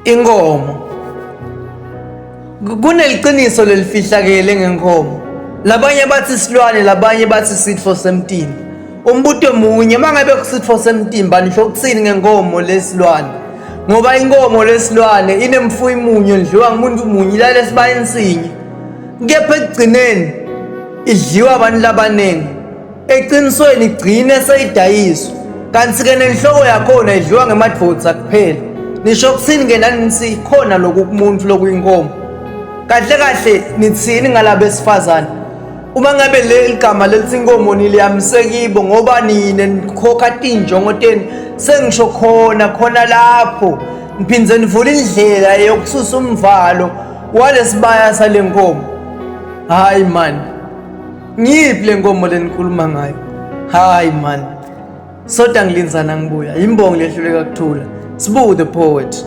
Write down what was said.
Inkomo kuneliqiniso lelifihlakele ngenkomo. Labanye bathi isilwane, labanye bathi isitfo semtimba. Umbuto munye, mangabe kusitfo semtimba nisho ukutsini ngenkomo lesilwane? Ngoba inkomo lesilwane inemfuyo imunye idliwa ngumuntu munye ilale esibayeni sinye. Kepha ekugcineni idliwa abantu labaningi. Eqinisweni igcine seyidayiswa. Kanti-ke nenhloko yakhona idliwa ngemadvodza kuphela. Nisho kutsini ke nani nithi khona lokhu kumuntu lokuyinkomo? Kahle kahle nithini ngalabesifazane? Uma ngabe leli gama lelithi inkomo niliyamisekibo ngoba nine nikhokha tinjongo tenu, sengisho khona lapho niphindze nivula indlela yokususa umvalo walesibaya sale nkomo. Hayi man, ngiyiphi le nkomo lenikhuluma ngayo? Hayi man, soda ngilinzana ngibuya, imbongi lehluleka kuthula. Sbu the poet.